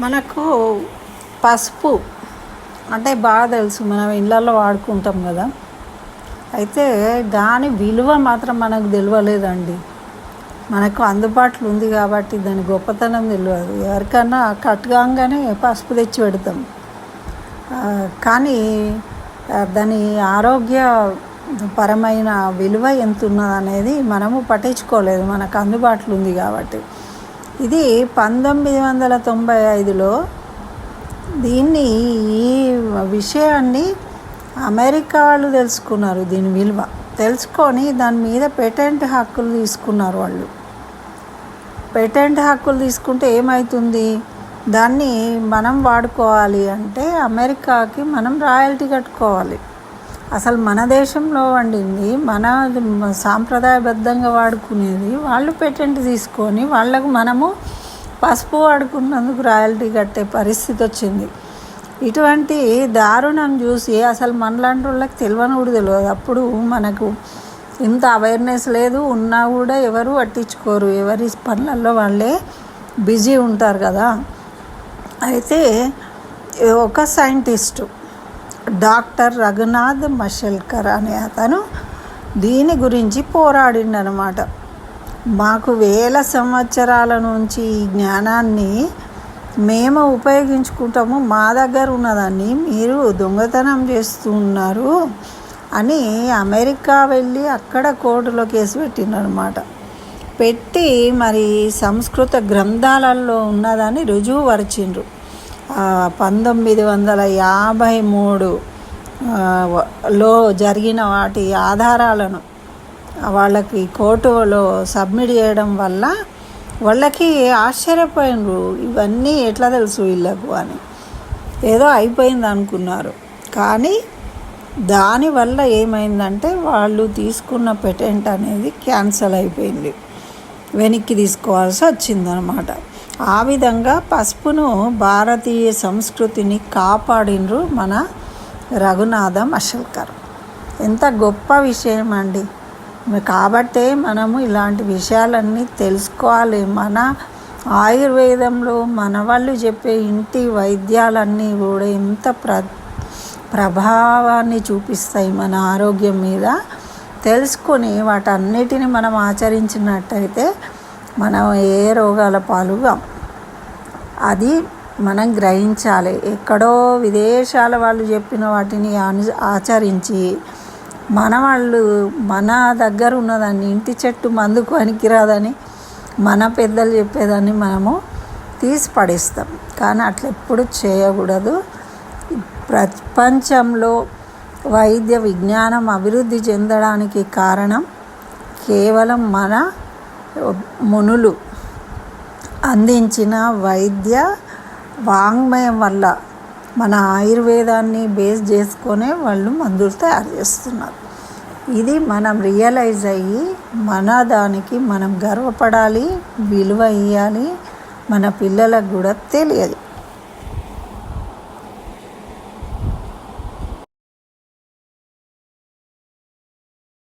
మనకు పసుపు అంటే బాగా తెలుసు, మనం ఇళ్ళల్లో వాడుకుంటాం కదా. అయితే దాని విలువ మాత్రం మనకు తెలియలేదండి. మనకు అందుబాటులో ఉంది కాబట్టి దాని గొప్పతనం తెలియదు. ఎవరికైనా కట్టుగానే పసుపు తెచ్చి పెడతాం, కానీ దాని ఆరోగ్యపరమైన విలువ ఎంత ఉన్నది అనేది మనము పట్టించుకోలేదు. మనకు అందుబాటులో ఉంది కాబట్టి. ఇది 1995లో ఈ విషయాన్ని అమెరికా వాళ్ళు తెలుసుకున్నారు. దీని విలువ తెలుసుకొని దాని మీద పేటెంట్ హక్కులు తీసుకున్నారు. వాళ్ళు పేటెంట్ హక్కులు తీసుకుంటే ఏమవుతుంది, దాన్ని మనం వాడుకోవాలి అంటే అమెరికాకి మనం రాయల్టీ కట్టుకోవాలి. అసలు మన దేశంలో వండింది, మన సాంప్రదాయబద్ధంగా వాడుకునేది వాళ్ళు పేటెంట్ తీసుకొని వాళ్ళకు మనము పసుపు వాడుకున్నందుకు రాయల్టీ కట్టే పరిస్థితి వచ్చింది. ఇటువంటి దారుణం చూసి అసలు మనలాంటి వాళ్ళకి తెలియని కూడా తెలియదు. అప్పుడు మనకు ఇంత అవేర్నెస్ లేదు, ఉన్నా కూడా ఎవరు పట్టించుకోరు, ఎవరి పనులలో వాళ్ళే బిజీ ఉంటారు కదా. అయితే ఒక సైంటిస్టు డాక్టర్ రఘునాథ్ మషల్కర్ అనే అతను దీని గురించి పోరాడిండనమాట. మాకు వేల సంవత్సరాల నుంచి ఈ జ్ఞానాన్ని మేము ఉపయోగించుకుంటాము, మా దగ్గర ఉన్నదాన్ని మీరు దొంగతనం చేస్తూ ఉన్నారు అని అమెరికా వెళ్ళి అక్కడ కోర్టులో కేసు పెట్టిండనమాట. పెట్టి మరి సంస్కృత గ్రంథాలలో ఉన్నదాన్ని రుజువుపరిచిండ్రు. 1953లో జరిగిన వాటి ఆధారాలను వాళ్ళకి కోర్టులో సబ్మిట్ చేయడం వల్ల వాళ్ళకి ఆశ్చర్యపోయినరు. ఇవన్నీ ఎట్లా తెలుసు వీళ్ళకు అని, ఏదో అయిపోయింది అనుకున్నారు. కానీ దానివల్ల ఏమైందంటే వాళ్ళు తీసుకున్న పేటెంట్ అనేది క్యాన్సల్ అయిపోయింది, వెనక్కి తీసుకోవాల్సి వచ్చిందనమాట. ఆ విధంగా పసుపును భారతీయ సంస్కృతిని కాపాడినరు మన రఘునాథ మషల్కర్. ఎంత గొప్ప విషయం అండి. కాబట్టే మనము ఇలాంటి విషయాలన్నీ తెలుసుకోవాలి. మన ఆయుర్వేదంలో మన వాళ్ళు చెప్పే ఇంటి వైద్యాలన్నీ కూడా ఎంత ప్రభావాన్ని చూపిస్తాయి మన ఆరోగ్యం మీద. తెలుసుకొని వాటన్నిటిని మనం ఆచరించినట్టయితే మనం ఏ రోగాల పాలుగా అది మనం గ్రహించాలి. ఎక్కడో విదేశాల వాళ్ళు చెప్పిన వాటిని ఆచరించి మన వాళ్ళు మన దగ్గర ఉన్నదాన్ని, ఇంటి చెట్టు మందుకు పనికిరాదని మన పెద్దలు చెప్పేదాన్ని మనము తీసి పడేస్తాం. కానీ అట్లా ఎప్పుడు చేయకూడదు. ప్రపంచంలో వైద్య విజ్ఞానం అభివృద్ధి చెందడానికి కారణం కేవలం మన మునులు అందించిన వైద్య వాంగ్మయం వల్ల. మన ఆయుర్వేదాన్ని బేస్ చేసుకొనే వాళ్ళు మందులు తయారు చేస్తున్నారు. ఇది మనం రియలైజ్ అయ్యి మన దానికి మనం గర్వపడాలి, విలువ ఇవ్వాలి. మన పిల్లలకు కూడా తెలియాలి.